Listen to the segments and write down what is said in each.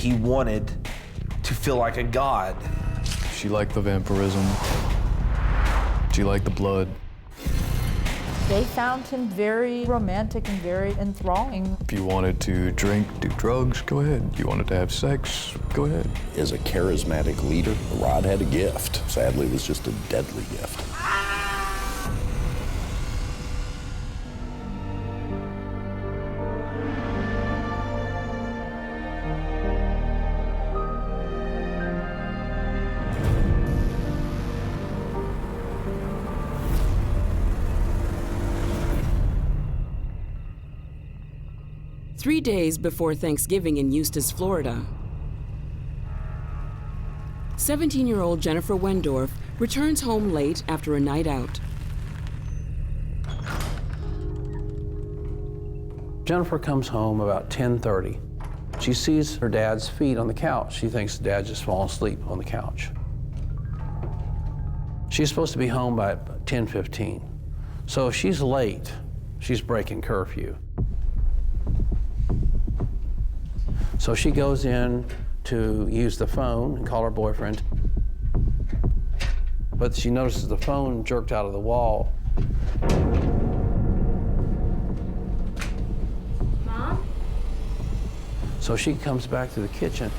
he wanted to feel like a god. She liked the vampirism. She liked the blood. They found him very romantic and very enthralling. If you wanted to drink, do drugs, go ahead. If you wanted to have sex, go ahead. As a charismatic leader, Rod had a gift. Sadly, it was just a deadly gift. 3 days before Thanksgiving in Eustis, Florida, 17-year-old Jennifer Wendorf returns home late after a night out. Jennifer comes home about 10:30. She sees her dad's feet on the couch. She thinks Dad's just fallen asleep on the couch. She's supposed to be home by 10:15. So if she's late, she's breaking curfew. So she goes in to use the phone and call her boyfriend. But she notices the phone jerked out of the wall. Mom? So she comes back to the kitchen.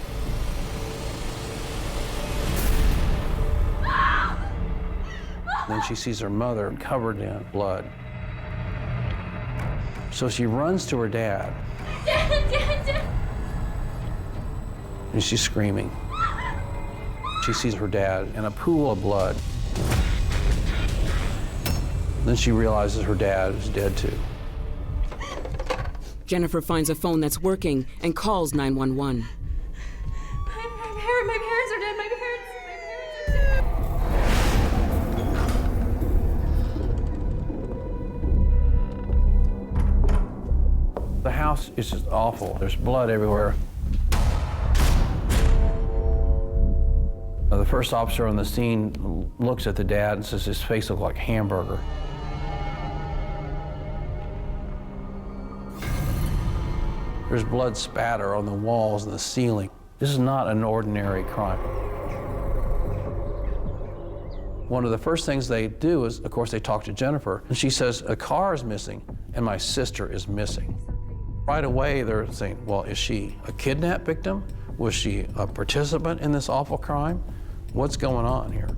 Then she sees her mother covered in blood. So she runs to her dad. Dad. And she's screaming. She sees her dad in a pool of blood. Then she realizes her dad is dead too. Jennifer finds a phone that's working and calls 911. My parents are dead. My parents are dead. The house is just awful. There's blood everywhere. The first officer on the scene looks at the dad and says his face looked like a hamburger. There's blood spatter on the walls and the ceiling. This is not an ordinary crime. One of the first things they do is, of course, they talk to Jennifer, and she says, a car is missing, and my sister is missing. Right away, they're saying, well, is she a kidnap victim? Was she a participant in this awful crime? What's going on here?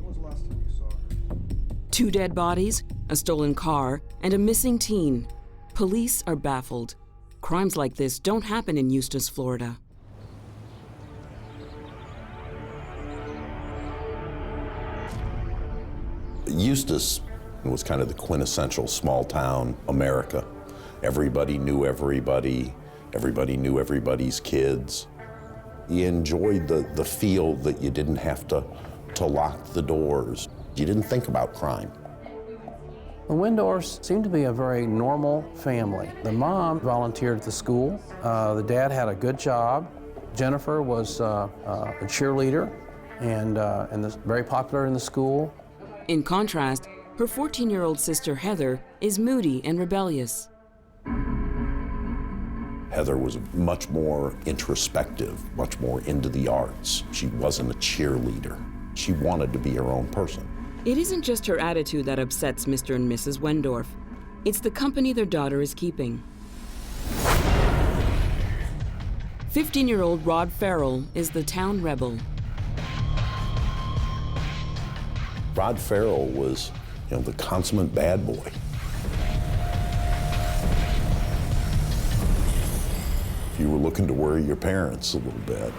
2 dead bodies, a stolen car, and a missing teen. Police are baffled. Crimes like this don't happen in Eustis, Florida. Eustis was kind of the quintessential small town America. Everybody knew everybody. Everybody knew everybody's kids. You enjoyed the feel that you didn't have to lock the doors. You didn't think about crime. The Wendorfs seemed to be a very normal family. The mom volunteered at the school. The dad had a good job. Jennifer was a cheerleader and very popular in the school. In contrast, her 14-year-old sister Heather is moody and rebellious. Heather was much more introspective, much more into the arts. She wasn't a cheerleader. She wanted to be her own person. It isn't just her attitude that upsets Mr. and Mrs. Wendorf. It's the company their daughter is keeping. 15-year-old Rod Ferrell is the town rebel. Rod Ferrell was, the consummate bad boy. If you were looking to worry your parents a little bit,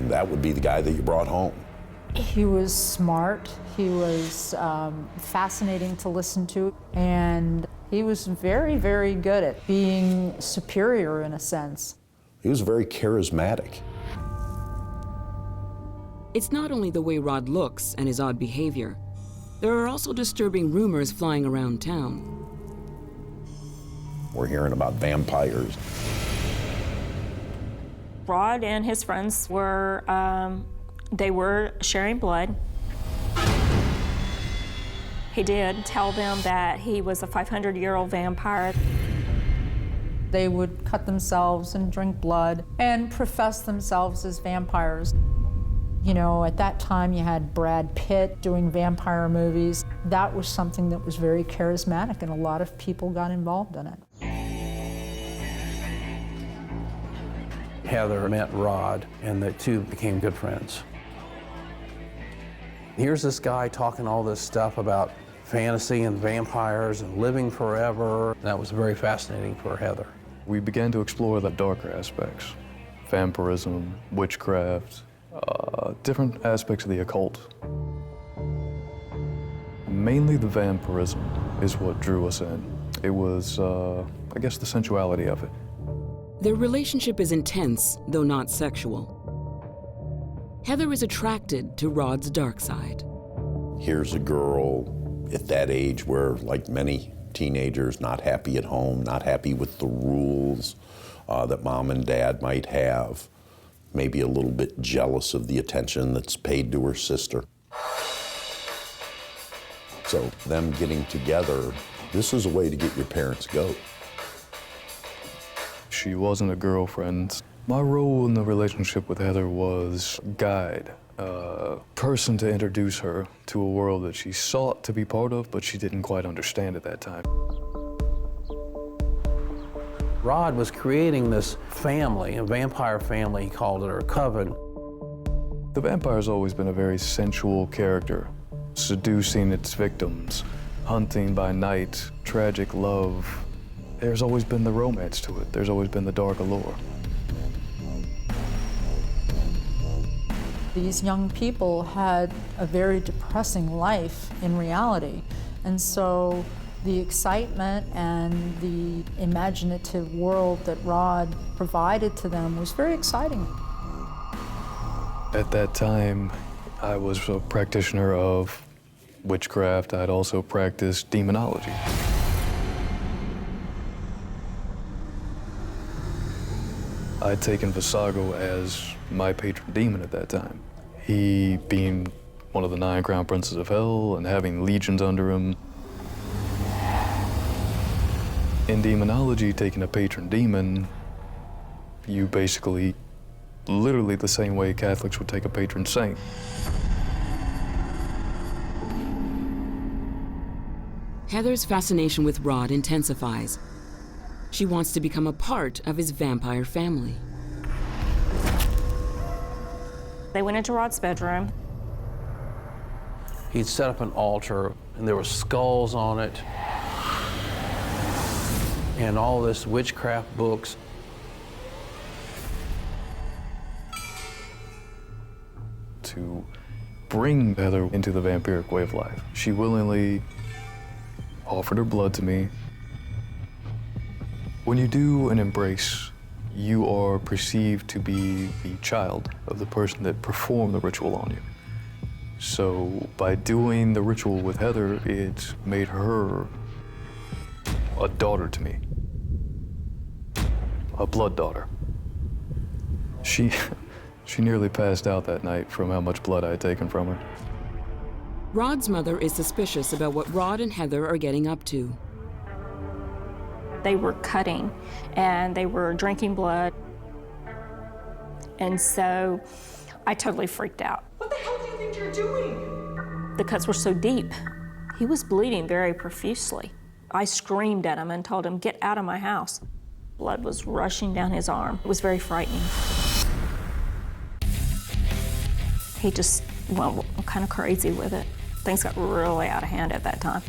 that would be the guy that you brought home. He was smart, he was fascinating to listen to, and he was very, very good at being superior in a sense. He was very charismatic. It's not only the way Rod looks and his odd behavior. There are also disturbing rumors flying around town. We're hearing about vampires. Rod and his friends were, they were sharing blood. He did tell them that he was a 500-year-old vampire. They would cut themselves and drink blood and profess themselves as vampires. You know, at that time you had Brad Pitt doing vampire movies. That was something that was very charismatic, and a lot of people got involved in it. Heather met Rod, and the two became good friends. Here's this guy talking all this stuff about fantasy and vampires and living forever. That was very fascinating for Heather. We began to explore the darker aspects, vampirism, witchcraft, different aspects of the occult. Mainly the vampirism is what drew us in. It was, I guess, the sensuality of it. Their relationship is intense, though not sexual. Heather is attracted to Rod's dark side. Here's a girl at that age where, like many teenagers, not happy at home, not happy with the rules that mom and dad might have, maybe a little bit jealous of the attention that's paid to her sister. So them getting together, this is a way to get your parents' goat. She wasn't a girlfriend. My role in the relationship with Heather was guide, person to introduce her to a world that she sought to be part of, but she didn't quite understand at that time. Rod was creating this family, a vampire family, he called it, or a coven. The vampire's always been a very sensual character, seducing its victims, hunting by night, tragic love. There's always been the romance to it. There's always been the dark allure. These young people had a very depressing life in reality, and so the excitement and the imaginative world that Rod provided to them was very exciting. At that time, I was a practitioner of witchcraft. I'd also practiced demonology. I'd taken Visago as my patron demon at that time. He being one of the 9 crown princes of hell and having legions under him. In demonology, taking a patron demon, you basically, literally the same way Catholics would take a patron saint. Heather's fascination with Rod intensifies. She wants to become a part of his vampire family. They went into Rod's bedroom. He'd set up an altar, and there were skulls on it, and all this witchcraft books. To bring Heather into the vampiric way of life, she willingly offered her blood to me. When you do an embrace, you are perceived to be the child of the person that performed the ritual on you. So by doing the ritual with Heather, it made her a daughter to me, a blood daughter. She nearly passed out that night from how much blood I had taken from her. Rod's mother is suspicious about what Rod and Heather are getting up to. They were cutting, and they were drinking blood. And so I totally freaked out. What the hell do you think you're doing? The cuts were so deep. He was bleeding very profusely. I screamed at him and told him, "Get out of my house." Blood was rushing down his arm. It was very frightening. He just went kind of crazy with it. Things got really out of hand at that time.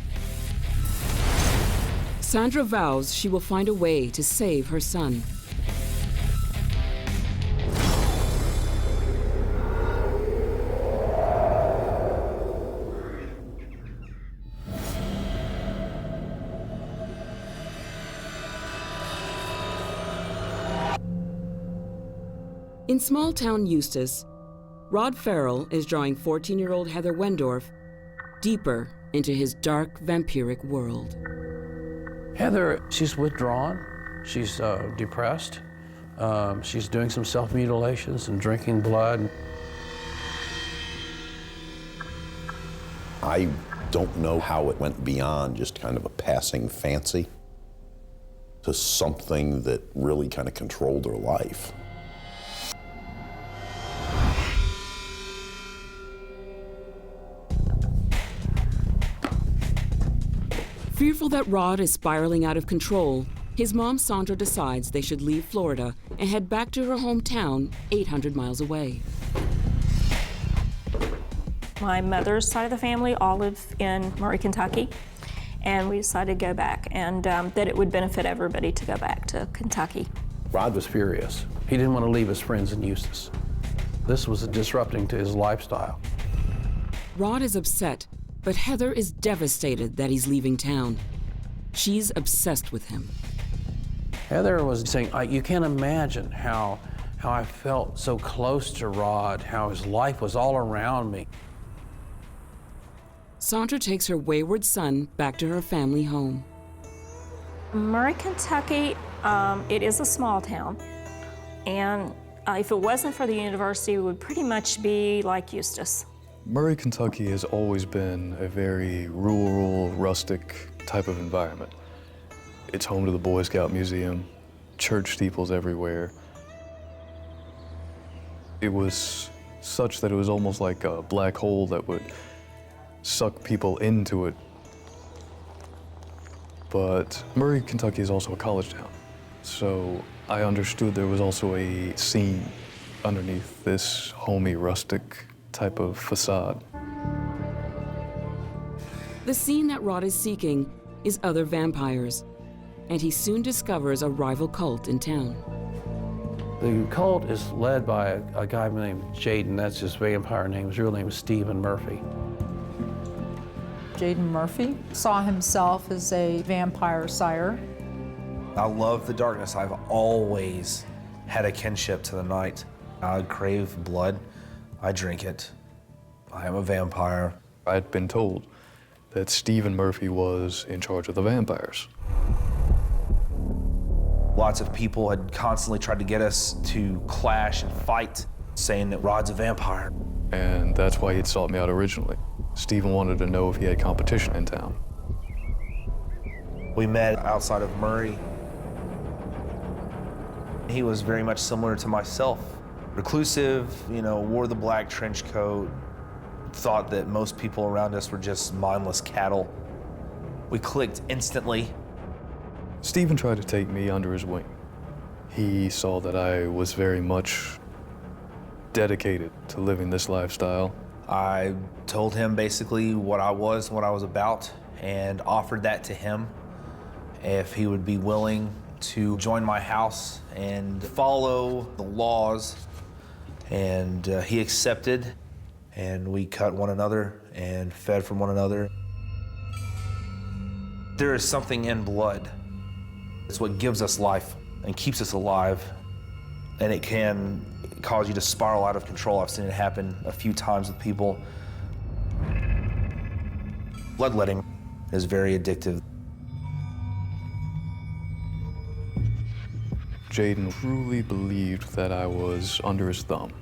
Sandra vows she will find a way to save her son. In small-town Eustis, Rod Ferrell is drawing 14-year-old Heather Wendorf deeper into his dark vampiric world. Heather, she's withdrawn, she's depressed, she's doing some self-mutilations and drinking blood. I don't know how it went beyond just kind of a passing fancy. to something that really kind of controlled her life. Fearful that Rod is spiraling out of control, his mom Sandra decides they should leave Florida and head back to her hometown 800 miles away. My mother's side of the family all live in Murray, Kentucky, and we decided to go back, and that it would benefit everybody to go back to Kentucky. Rod was furious. He didn't want to leave his friends in Eustis. This was disrupting to his lifestyle. Rod is upset, but Heather is devastated that he's leaving town. She's obsessed with him. Heather was saying, you can't imagine how I felt so close to Rod, how his life was all around me. Sandra takes her wayward son back to her family home. Murray, Kentucky, it is a small town, and if it wasn't for the university, it would pretty much be like Eustis. Murray, Kentucky has always been a very rural, rustic type of environment. It's home to the Boy Scout Museum, church steeples everywhere. It was such that it was almost like a black hole that would suck people into it. But Murray, Kentucky is also a college town, so I understood there was also a scene underneath this homey, rustic type of facade. The scene that Rod is seeking is other vampires, and he soon discovers a rival cult in town. The cult is led by a guy named Jaden. That's his vampire name. His real name is Stephen Murphy. Jaden Murphy saw himself as a vampire sire. I love the darkness. I've always had a kinship to the night. I crave blood. I drink it. I am a vampire. I'd been told that Stephen Murphy was in charge of the vampires. Lots of people had constantly tried to get us to clash and fight, saying that Rod's a vampire. And that's why he'd sought me out originally. Stephen wanted to know if he had competition in town. We met outside of Murray. He was very much similar to myself. Reclusive, wore the black trench coat, thought that most people around us were just mindless cattle. We clicked instantly. Stephen tried to take me under his wing. He saw that I was very much dedicated to living this lifestyle. I told him basically what I was about, and offered that to him if he would be willing to join my house and follow the laws. And he accepted, and we cut one another and fed from one another. There is something in blood. It's what gives us life and keeps us alive, and it can cause you to spiral out of control. I've seen it happen a few times with people. Bloodletting is very addictive. Jaden truly believed that I was under his thumb,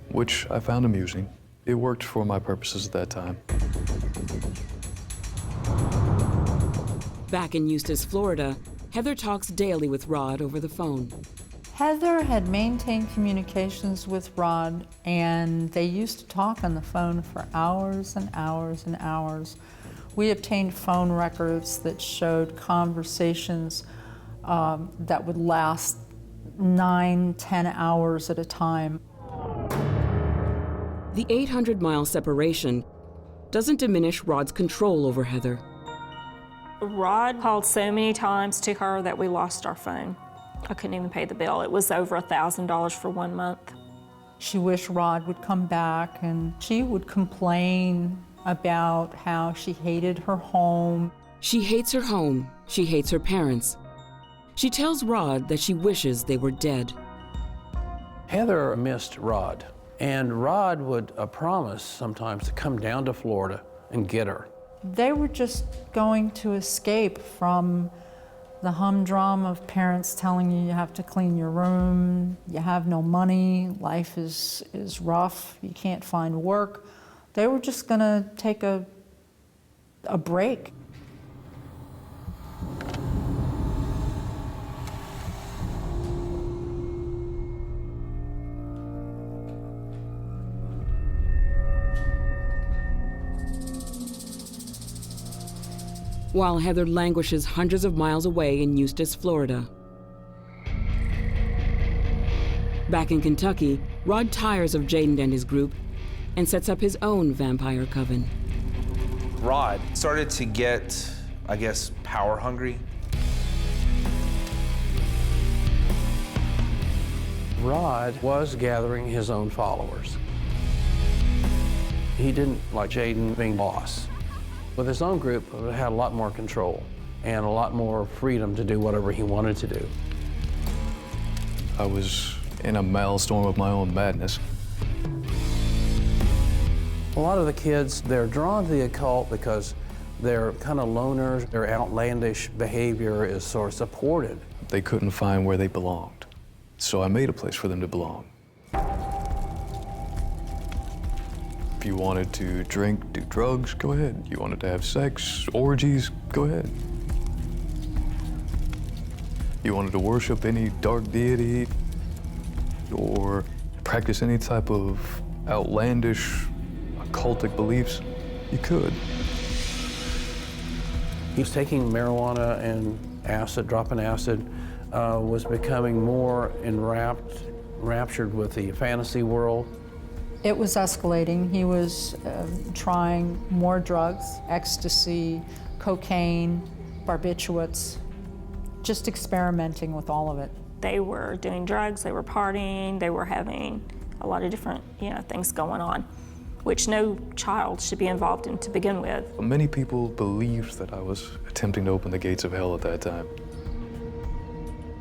which I found amusing. It worked for my purposes at that time. Back in Eustis, Florida, Heather talks daily with Rod over the phone. Heather had maintained communications with Rod, and they used to talk on the phone for hours and hours and hours. We obtained phone records that showed conversations that would last 9-10 hours at a time. The 800-mile separation doesn't diminish Rod's control over Heather. Rod called so many times to her that we lost our phone. I couldn't even pay the bill. It was over $1,000 for 1 month. She wished Rod would come back, and she would complain about how she hated her home. She hates her home. She hates her parents. She tells Rod that she wishes they were dead. Heather missed Rod, and Rod would promise sometimes to come down to Florida and get her. They were just going to escape from the humdrum of parents telling you have to clean your room, you have no money, life is rough, you can't find work. They were just gonna take a break. while Heather languishes hundreds of miles away in Eustis, Florida. Back in Kentucky, Rod tires of Jaden and his group and sets up his own vampire coven. Rod started to get, I guess, power hungry. Rod was gathering his own followers. He didn't like Jaden being boss. With his own group, he had a lot more control and a lot more freedom to do whatever he wanted to do. I was in a maelstrom of my own madness. A lot of the kids, they're drawn to the occult because they're kind of loners. Their outlandish behavior is sort of supported. They couldn't find where they belonged, so I made a place for them to belong. If you wanted to drink, do drugs, go ahead. You wanted to have sex, orgies, go ahead. You wanted to worship any dark deity or practice any type of outlandish occultic beliefs, you could. He was taking marijuana and acid, dropping acid, was becoming more enraptured with the fantasy world. It was escalating. He was trying more drugs, ecstasy, cocaine, barbiturates, just experimenting with all of it. They were doing drugs, they were partying, they were having a lot of different, things going on, which no child should be involved in to begin with. Many people believed that I was attempting to open the gates of hell at that time.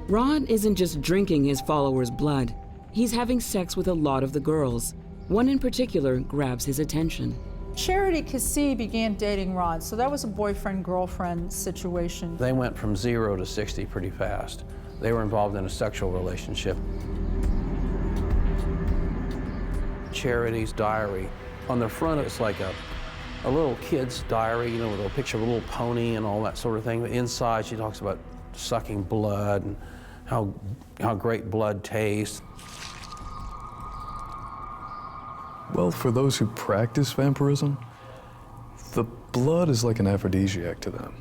Rod isn't just drinking his followers' blood. He's having sex with a lot of the girls. One in particular grabs his attention. Charity Keesee began dating Rod, so that was a boyfriend-girlfriend situation. They went from 0 to 60 pretty fast. They were involved in a sexual relationship. Charity's diary. On the front, it's like a little kid's diary, with a picture of a little pony and all that sort of thing. But inside, she talks about sucking blood and how great blood tastes. Well, for those who practice vampirism, the blood is like an aphrodisiac to them.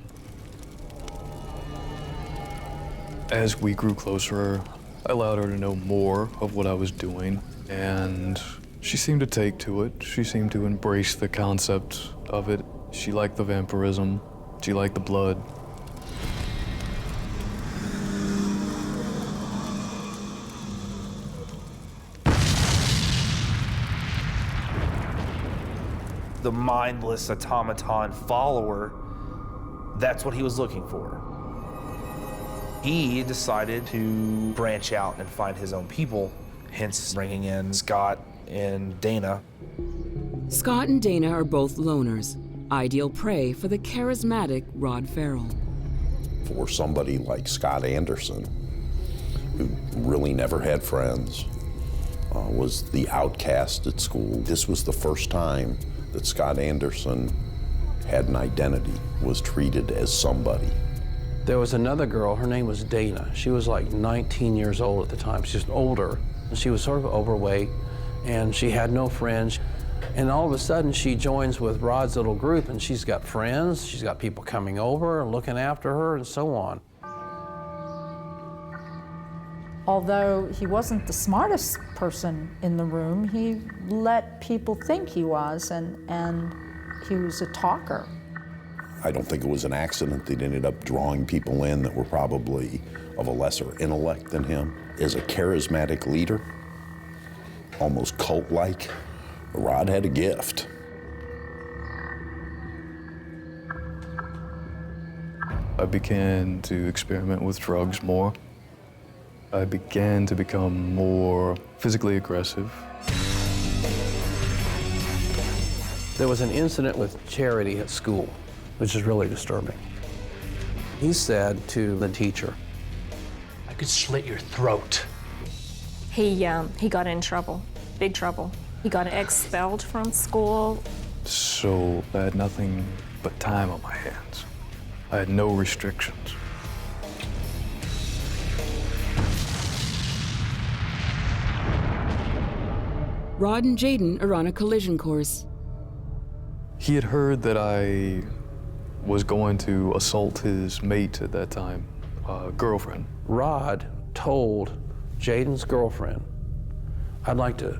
As we grew closer, I allowed her to know more of what I was doing, and she seemed to take to it. She seemed to embrace the concept of it. She liked the vampirism. She liked the blood. The mindless automaton follower, that's what he was looking for. He decided to branch out and find his own people, hence bringing in Scott and Dana. Scott and Dana are both loners, ideal prey for the charismatic Rod Ferrell. For somebody like Scott Anderson, who really never had friends, was the outcast at school, this was the first time that Scott Anderson had an identity, was treated as somebody. There was another girl, her name was Dana. She was like 19 years old at the time. She was older. She was sort of overweight, and she had no friends. And all of a sudden, she joins with Rod's little group, and she's got friends, she's got people coming over and looking after her, and so on. Although he wasn't the smartest person in the room, he let people think he was, and he was a talker. I don't think it was an accident that he ended up drawing people in that were probably of a lesser intellect than him. As a charismatic leader, almost cult-like, Rod had a gift. I began to experiment with drugs more. I began to become more physically aggressive. There was an incident with Charity at school, which is really disturbing. He said to the teacher, "I could slit your throat." He got in trouble, big trouble. He got expelled from school. So I had nothing but time on my hands. I had no restrictions. Rod and Jaden are on a collision course. He had heard that I was going to assault his mate at that time, girlfriend. Rod told Jaden's girlfriend, I'd like to,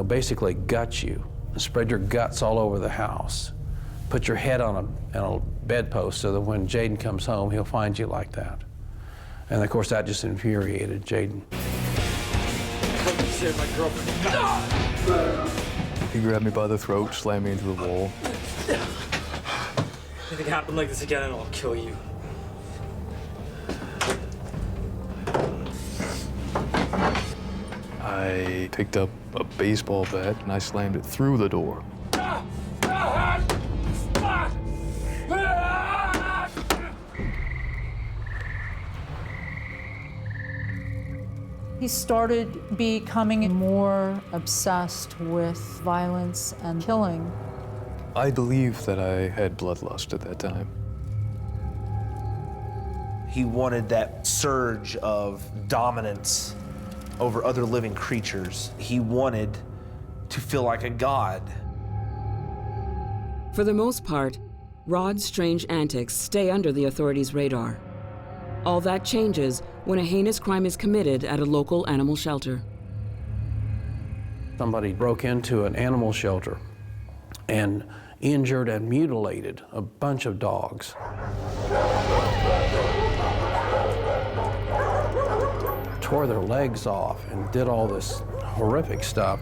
basically gut you and spread your guts all over the house. Put your head on a bedpost so that when Jaden comes home, he'll find you like that. And of course, that just infuriated Jaden. He grabbed me by the throat, slammed me into the wall. If it happened like this again, and I'll kill you. I picked up a baseball bat and I slammed it through the door. He started becoming more obsessed with violence and killing. I believed that I had bloodlust at that time. He wanted that surge of dominance over other living creatures. He wanted to feel like a god. For the most part, Rod's strange antics stay under the authorities' radar. All that changes when a heinous crime is committed at a local animal shelter. Somebody broke into an animal shelter and injured and mutilated a bunch of dogs. Tore their legs off and did all this horrific stuff.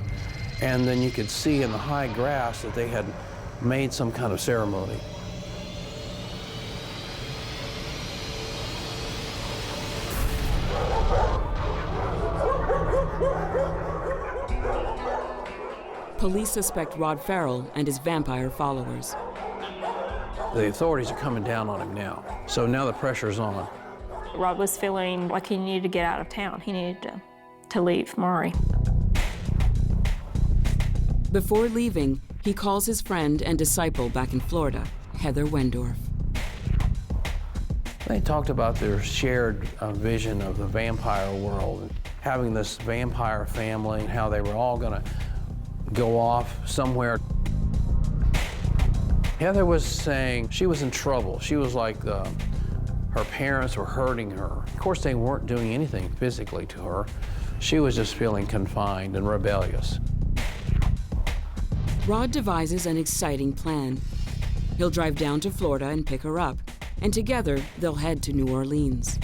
And then you could see in the high grass that they had made some kind of ceremony. Police suspect Rod Ferrell and his vampire followers. The authorities are coming down on him now. So now the pressure's on. Rod was feeling like he needed to get out of town. He needed to leave Murray. Before leaving, he calls his friend and disciple back in Florida, Heather Wendorf. They talked about their shared vision of the vampire world, and having this vampire family, and how they were all gonna go off somewhere. Heather was saying she was in trouble. She was like, her parents were hurting her. Of course, they weren't doing anything physically to her. She was just feeling confined and rebellious. Rod devises an exciting plan. He'll drive down to Florida and pick her up, and together they'll head to New Orleans.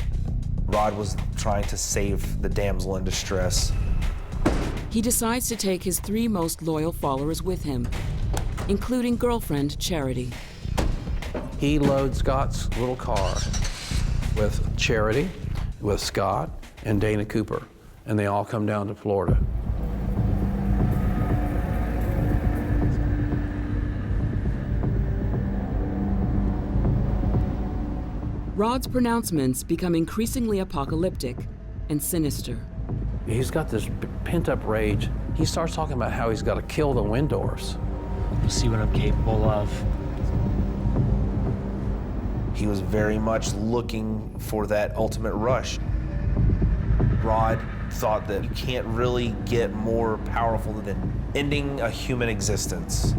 Rod was trying to save the damsel in distress. He decides to take his 3 most loyal followers with him, including girlfriend Charity. He loads Scott's little car with Charity, with Scott, and Dana Cooper, and they all come down to Florida. Rod's pronouncements become increasingly apocalyptic and sinister. He's got this pent-up rage. He starts talking about how he's got to kill the Wendorfs. You'll see what I'm capable of. He was very much looking for that ultimate rush. Rod thought that you can't really get more powerful than ending a human existence.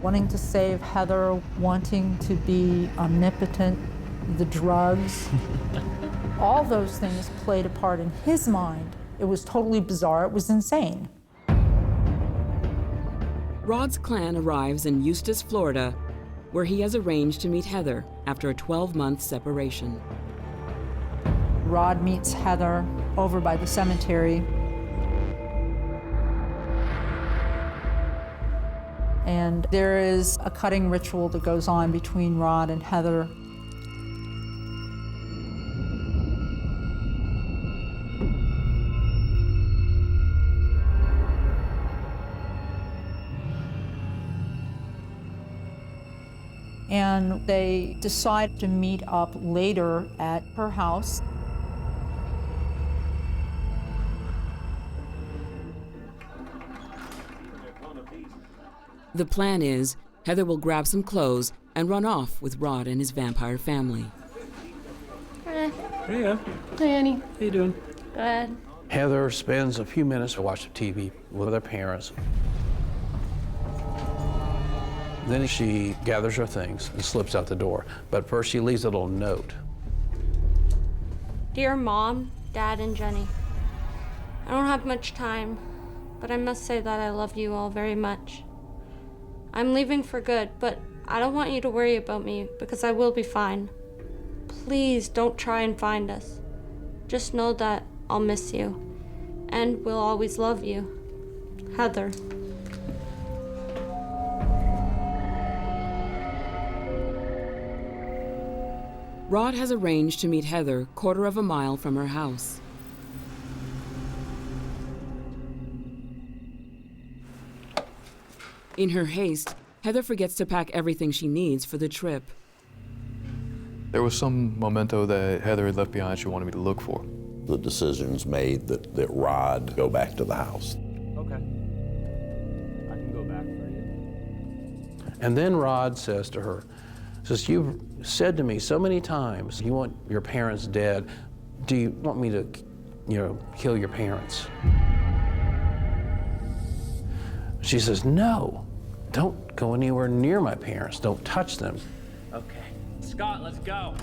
Wanting to save Heather, wanting to be omnipotent, the drugs, all those things played a part in his mind. It was totally bizarre, it was insane. Rod's clan arrives in Eustis, Florida, where he has arranged to meet Heather after a 12-month separation. Rod meets Heather over by the cemetery. And there is a cutting ritual that goes on between Rod and Heather. And they decide to meet up later at her house. The plan is Heather will grab some clothes and run off with Rod and his vampire family. Hey, Hey, Annie. how you doing? Good. Heather spends a few minutes to watch TV with her parents. Then she gathers her things and slips out the door. But first she leaves a little note. Dear Mom, Dad, and Jenny, I don't have much time, but I must say that I love you all very much. I'm leaving for good, but I don't want you to worry about me because I will be fine. Please don't try and find us. Just know that I'll miss you and will always love you. Heather. Rod has arranged to meet Heather 1/4 mile from her house. In her haste, Heather forgets to pack everything she needs for the trip. There was some memento that Heather had left behind she wanted me to look for. The decision's made that Rod go back to the house. Okay. I can go back for you. And then Rod says to her, says, you've said to me so many times, you want your parents dead. Do you want me to, kill your parents? She says, no, don't go anywhere near my parents. Don't touch them. Okay. Scott, let's go.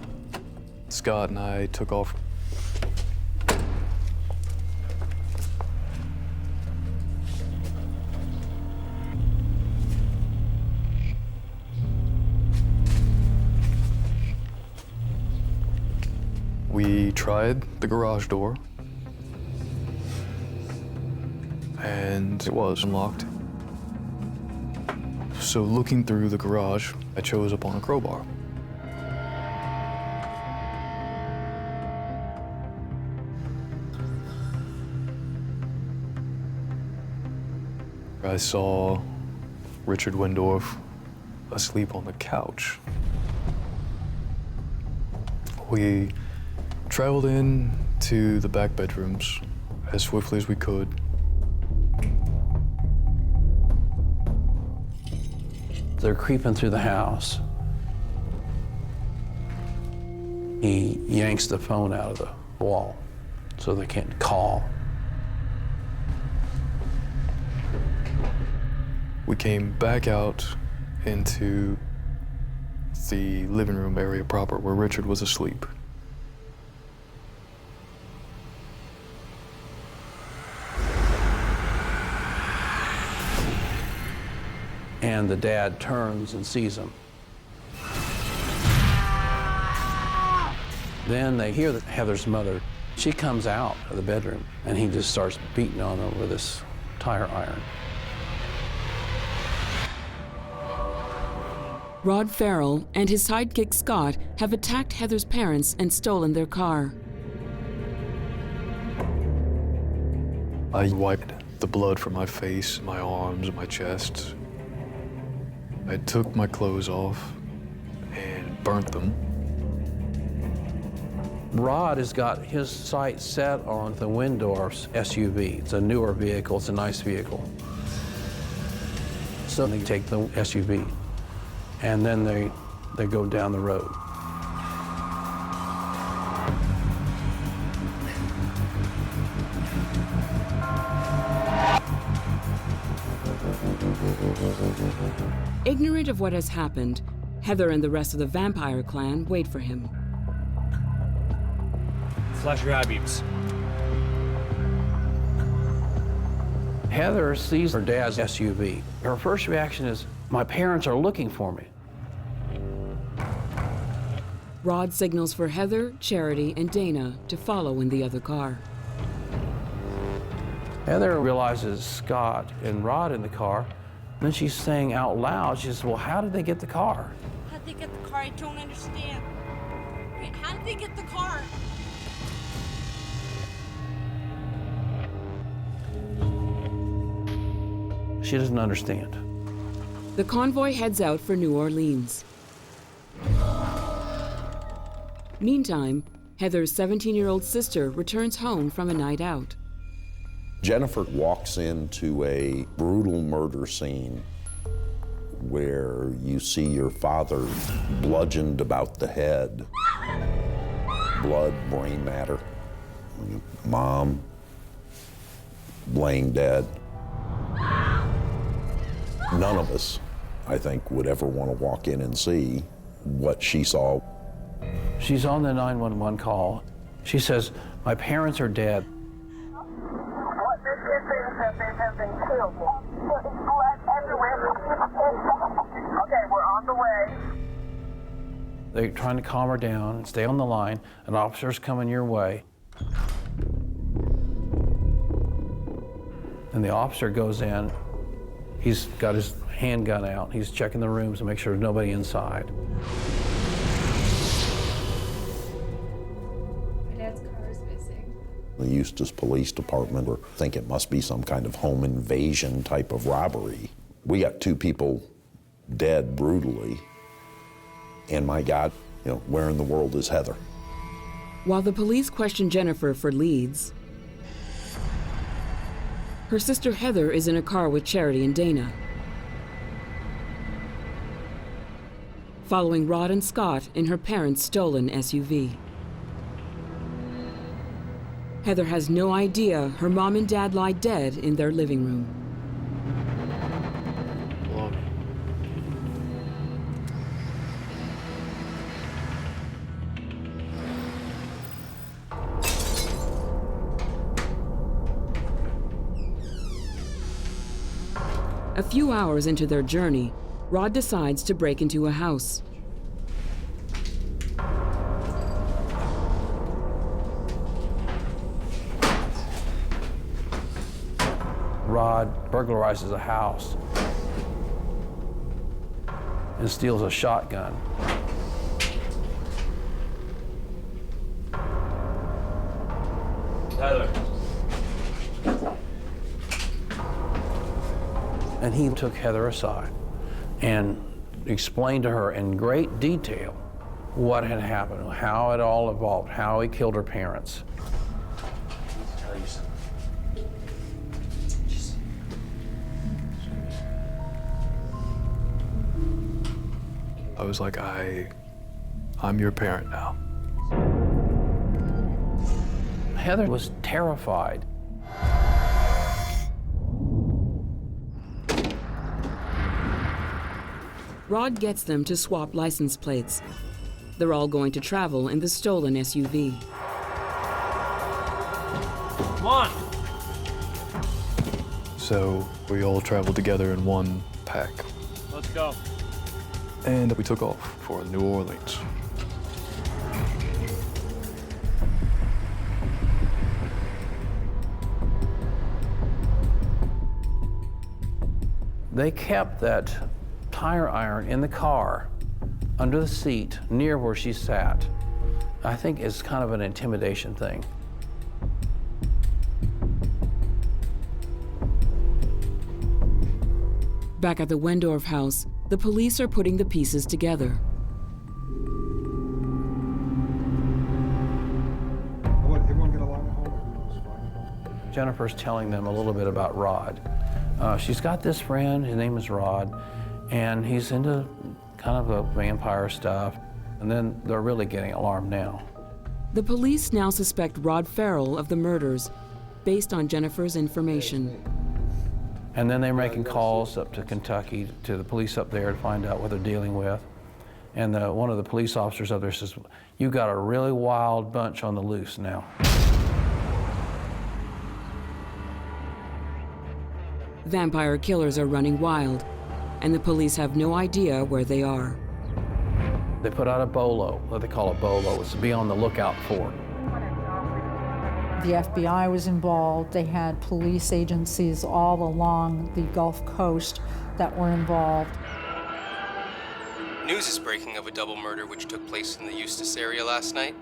Scott and I took off. We tried the garage door, and it was unlocked. So looking through the garage, I chose upon a crowbar. I saw Richard Wendorf asleep on the couch. We traveled in to the back bedrooms as swiftly as we could. They're creeping through the house. He yanks the phone out of the wall so they can't call. We came back out into the living room area proper where Richard was asleep. And the dad turns and sees him. Then they hear that Heather's mother. She comes out of the bedroom, and he just starts beating on her with this tire iron. Rod Ferrell and his sidekick Scott have attacked Heather's parents and stolen their car. I wiped the blood from my face, my arms, my chest. I took my clothes off and burnt them. Rod has got his sight set on the Wendorf's SUV. It's a newer vehicle, it's a nice vehicle. So they take the SUV, and then they go down the road. Ignorant of what has happened, Heather and the rest of the vampire clan wait for him. Flash your eye beams. Heather sees her dad's SUV. Her first reaction is, my parents are looking for me. Rod signals for Heather, Charity, and Dana to follow in the other car. Heather realizes Scott and Rod in the car. Then she's saying out loud, she says, well, how did they get the car? How'd they get the car? I don't understand. Wait, how did they get the car? She doesn't understand. The convoy heads out for New Orleans. Meantime, Heather's 17-year-old sister returns home from a night out. Jennifer walks into a brutal murder scene where you see your father bludgeoned about the head. Blood, brain matter. Mom laying dead. None of us I think, would ever want to walk in and see what she saw. She's on the 911 call. She says, "My parents are dead." What this is that they have been killed. Blood everywhere. Okay, we're on the way. They're trying to calm her down and stay on the line. An officer's coming your way. And the officer goes in. He's got his handgun out. He's checking the rooms to make sure there's nobody inside. My dad's car is missing. The Eustis Police Department think it must be some kind of home invasion type of robbery. We got 2 people dead brutally. And my God, you know, where in the world is Heather? While the police question Jennifer for leads, her sister Heather is in a car with Charity and Dana. Following Rod and Scott in her parents' stolen SUV. Heather has no idea her mom and dad lie dead in their living room. A few hours into their journey, Rod decides to break into a house. Rod burglarizes a house and steals a shotgun. Tyler. And he took Heather aside and explained to her in great detail what had happened, how it all evolved, how he killed her parents. Tell you something. I was like, I'm your parent now. Heather was terrified. Rod gets them to swap license plates. They're all going to travel in the stolen SUV. Come on. So we all traveled together in one pack. Let's go. And we took off for New Orleans. They kept that tire iron in the car, under the seat, near where she sat. I think it's kind of an intimidation thing. Back at the Wendorf house, the police are putting the pieces together. Everyone get along at home? Jennifer's telling them a little bit about Rod. She's got this friend, his name is Rod, and he's into kind of the vampire stuff. And then they're really getting alarmed now. The police now suspect Rod Ferrell of the murders, based on Jennifer's information. And then they're making calls up to Kentucky, to the police up there to find out what they're dealing with. And one of the police officers up there says, "You got a really wild bunch on the loose now." Vampire killers are running wild, and the police have no idea where they are. They put out a bolo, what they call a bolo. It's to be on the lookout for. The FBI was involved. They had police agencies all along the Gulf Coast that were involved. News is breaking of a double murder which took place in the Eustis area last night.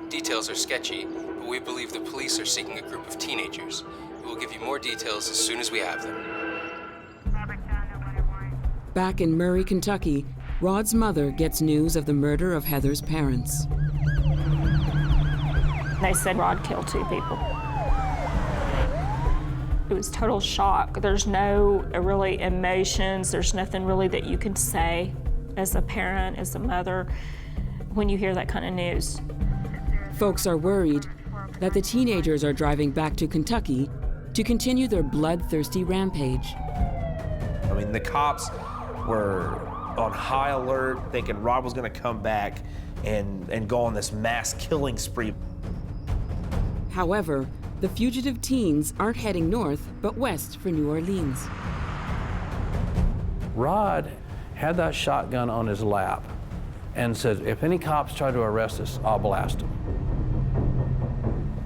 Details are sketchy, but we believe the police are seeking a group of teenagers. We will give you more details as soon as we have them. Back in Murray, Kentucky, Rod's mother gets news of the murder of Heather's parents. They said Rod killed 2 people. It was total shock. There's no really emotions. There's nothing really that you can say as a parent, as a mother, when you hear that kind of news. Folks are worried that the teenagers are driving back to Kentucky to continue their bloodthirsty rampage. I mean, the cops were on high alert, thinking Rod was gonna come back and go on this mass killing spree. However, the fugitive teens aren't heading north, but west for New Orleans. Rod had that shotgun on his lap and said, if any cops try to arrest us, I'll blast them.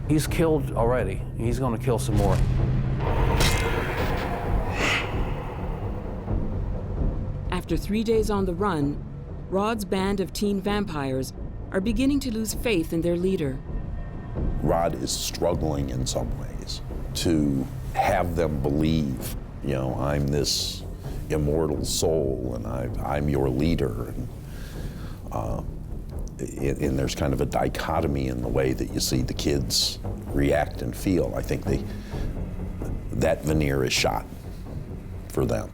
He's killed already. He's going to kill some more. After 3 days on the run, Rod's band of teen vampires are beginning to lose faith in their leader. Rod is struggling in some ways to have them believe, you know, I'm this immortal soul and I'm your leader. And there's kind of a dichotomy in the way that you see the kids react and feel. I think that veneer is shot for them.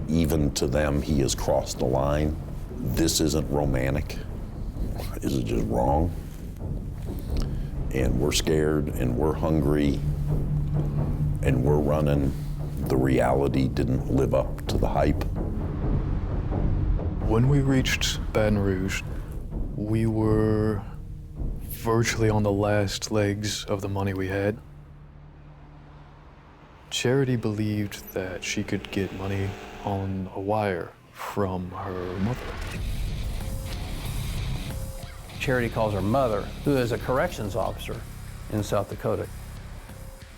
Even to them, he has crossed the line. This isn't romantic. Is it just wrong? And we're scared and we're hungry and we're running. The reality didn't live up to the hype. When we reached Baton Rouge, we were virtually on the last legs of the money we had. Charity believed that she could get money on a wire from her mother. Charity calls her mother, who is a corrections officer in South Dakota.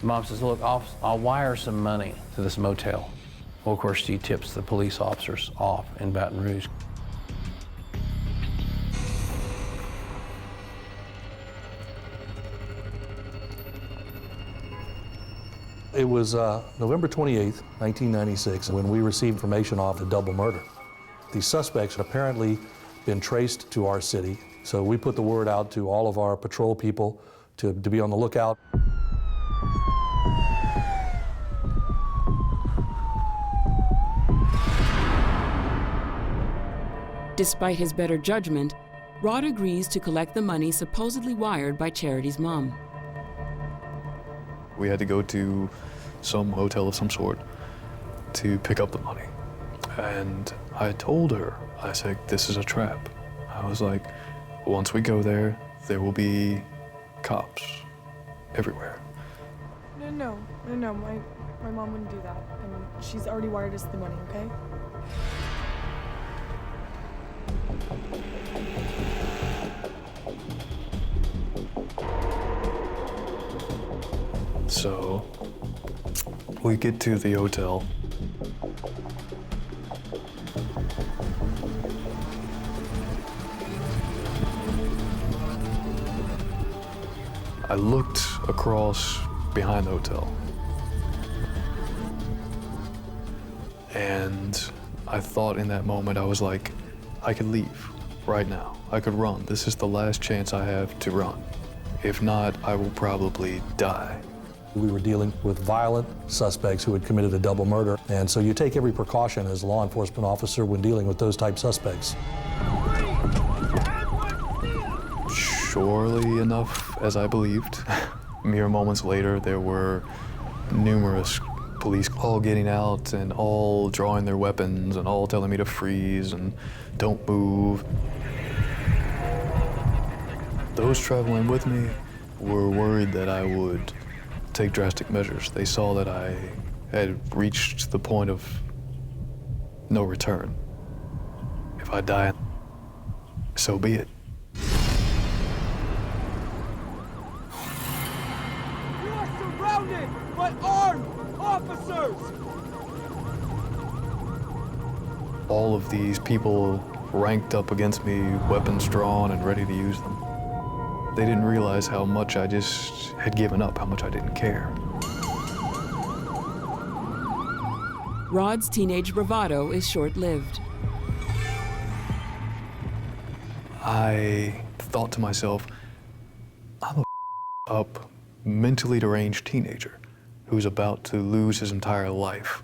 Mom says, look, I'll wire some money to this motel. Well, of course, she tips the police officers off in Baton Rouge. It was November 28th, 1996, when we received information off the double murder. The suspects had apparently been traced to our city, so we put the word out to all of our patrol people to be on the lookout. Despite his better judgment, Rod agrees to collect the money supposedly wired by Charity's mom. We had to go to some hotel of some sort to pick up the money. And I told her, I said, this is a trap. I was like, once we go there, there will be cops everywhere. No, my mom wouldn't do that. And she's already wired us the money, okay? So we get to the hotel. I looked across behind the hotel. And I thought in that moment, I was like, I could leave right now. I could run. This is the last chance I have to run. If not, I will probably die. We were dealing with violent suspects who had committed a double murder, and so you take every precaution as a law enforcement officer when dealing with those type suspects. Surely enough, as I believed, mere moments later, there were numerous police all getting out and all drawing their weapons and all telling me to freeze and don't move. Those traveling with me were worried that I would take drastic measures. They saw that I had reached the point of no return. If I die, so be it. We are surrounded by armed officers! All of these people ranked up against me, weapons drawn and ready to use them. They didn't realize how much I just had given up, how much I didn't care. Rod's teenage bravado is short-lived. I thought to myself, I'm a up, mentally deranged teenager who's about to lose his entire life.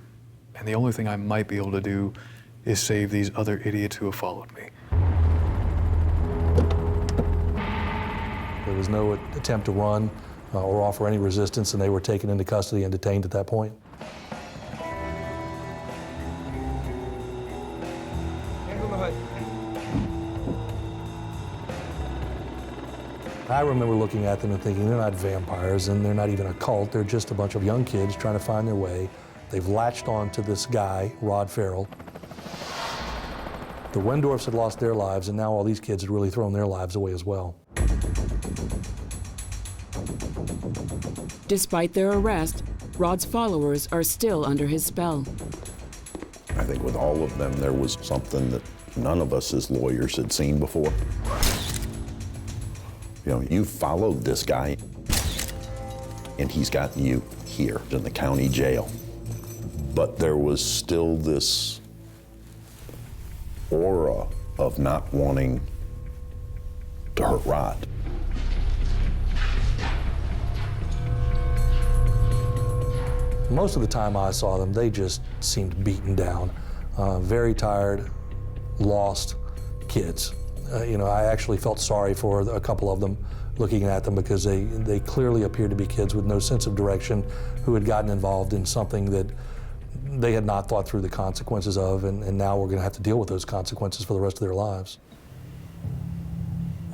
And the only thing I might be able to do is save these other idiots who have followed me. There was no attempt to run or offer any resistance, and they were taken into custody and detained at that point. I remember looking at them and thinking, they're not vampires and they're not even a cult. They're just a bunch of young kids trying to find their way. They've latched on to this guy, Rod Ferrell. The Wendorfs had lost their lives, and now all these kids had really thrown their lives away as well. Despite their arrest, Rod's followers are still under his spell. I think with all of them, there was something that none of us as lawyers had seen before. You know, you followed this guy, and he's gotten you here in the county jail. But there was still this aura of not wanting to hurt Rod. Most of the time I saw them, they just seemed beaten down, very tired, lost kids. You know, I actually felt sorry for a couple of them looking at them because they clearly appeared to be kids with no sense of direction who had gotten involved in something that they had not thought through the consequences of, and now we're going to have to deal with those consequences for the rest of their lives.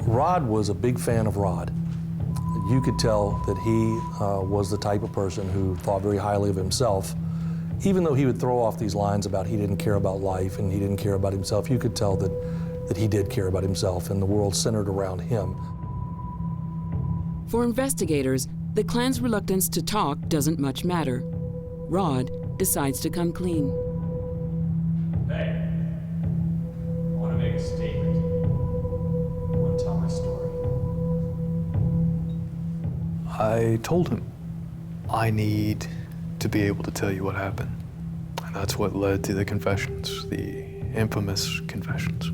Rod was a big fan of Rod. You could tell that he was the type of person who thought very highly of himself. Even though he would throw off these lines about he didn't care about life and he didn't care about himself, you could tell that he did care about himself and the world centered around him. For investigators, the clan's reluctance to talk doesn't much matter. Rod decides to come clean. Hey, I want to make a statement. I want to tell my story. I told him, I need to be able to tell you what happened. And that's what led to the confessions, the infamous confessions.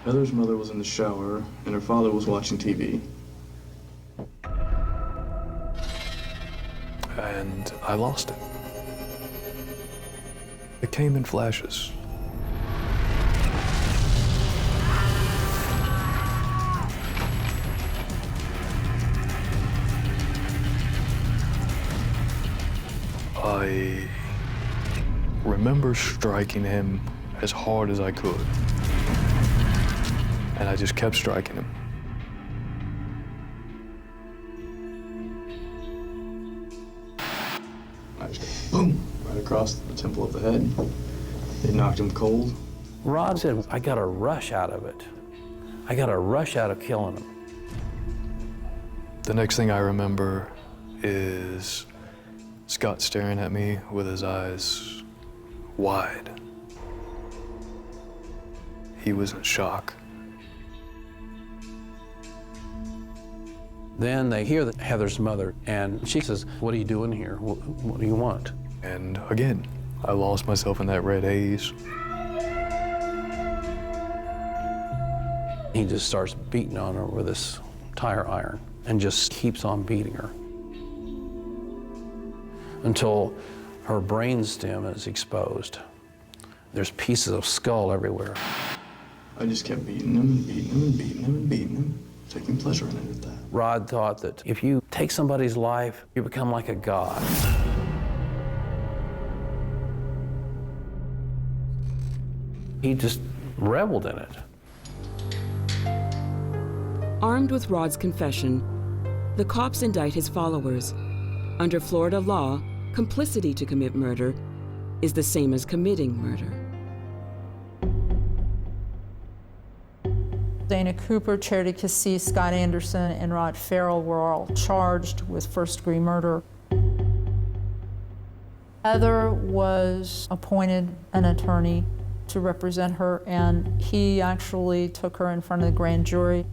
Heather's mother was in the shower, and her father was watching TV. And I lost it. It came in flashes. I remember striking him as hard as I could. And I just kept striking him. I just boom, right across the temple of the head. It knocked him cold. Rod said, I got a rush out of it. I got a rush out of killing him. The next thing I remember is Scott staring at me with his eyes wide. He was in shock. Then they hear that Heather's mother, and she says, what are you doing here? What do you want? And again, I lost myself in that red haze. He just starts beating on her with this tire iron and just keeps on beating her until her brainstem is exposed. There's pieces of skull everywhere. I just kept beating him and beating him and beating him and beating him, taking pleasure in it at that. Rod thought that if you take somebody's life, you become like a god. He just reveled in it. Armed with Rod's confession, the cops indict his followers. Under Florida law, complicity to commit murder is the same as committing murder. Dana Cooper, Charity Keesee, Scott Anderson, and Rod Ferrell were all charged with first-degree murder. Heather was appointed an attorney to represent her, and he actually took her in front of the grand jury.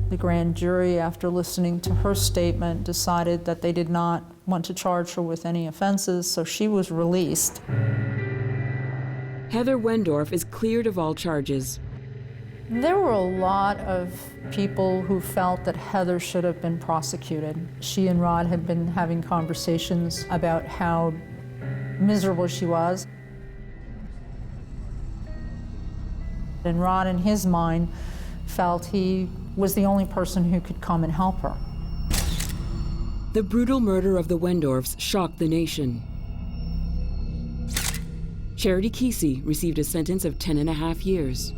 The grand jury, after listening to her statement, decided that they did not want to charge her with any offenses, so she was released. Heather Wendorf is cleared of all charges. There were a lot of people who felt that Heather should have been prosecuted. She and Rod had been having conversations about how miserable she was. And Rod, in his mind, felt he was the only person who could come and help her. The brutal murder of the Wendorfs shocked the nation. Charity Keesee received a sentence of 10.5 years.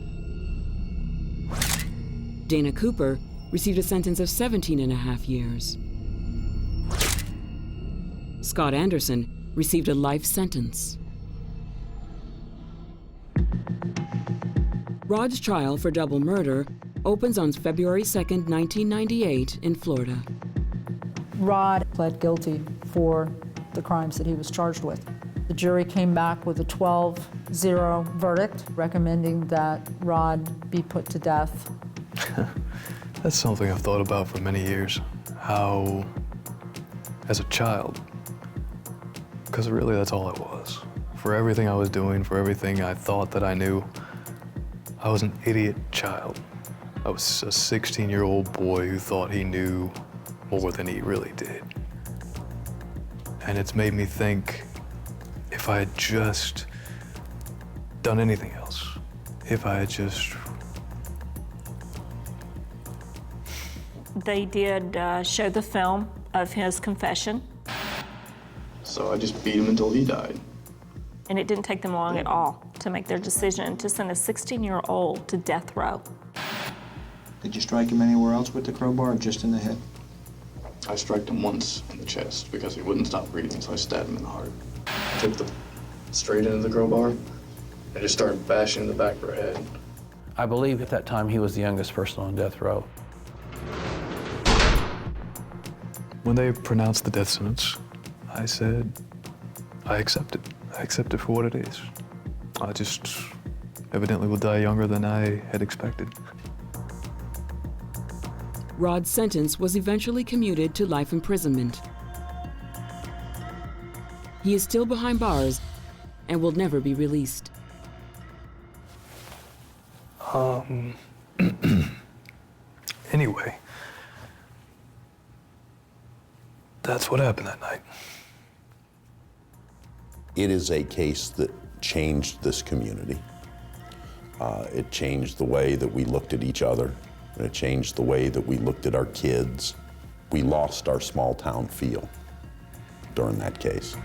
Dana Cooper received a sentence of 17.5 years. Scott Anderson received a life sentence. Rod's trial for double murder opens on February 2nd, 1998 in Florida. Rod pled guilty for the crimes that he was charged with. The jury came back with a 12-0 verdict, recommending that Rod be put to death. That's something I've thought about for many years. How, as a child, because really that's all I was. For everything I was doing, for everything I thought that I knew, I was an idiot child. I was a 16-year-old boy who thought he knew more than he really did. And it's made me think, if I had just done anything else, if I had just... They did show the film of his confession. So I just beat him until he died. And it didn't take them long at all to make their decision to send a 16-year-old to death row. Did you strike him anywhere else with the crowbar or just in the head? I struck him once in the chest because he wouldn't stop breathing, so I stabbed him in the heart. I took the straight into the crowbar and just started bashing the back of her head. I believe at that time he was the youngest person on death row. When they pronounced the death sentence, I said, I accept it. I accept it for what it is. I just evidently will die younger than I had expected. Rod's sentence was eventually commuted to life imprisonment. He is still behind bars and will never be released. Anyway, that's what happened that night. It is a case that changed this community. It changed the way that we looked at each other. It changed the way that we looked at our kids. We lost our small town feel during that case.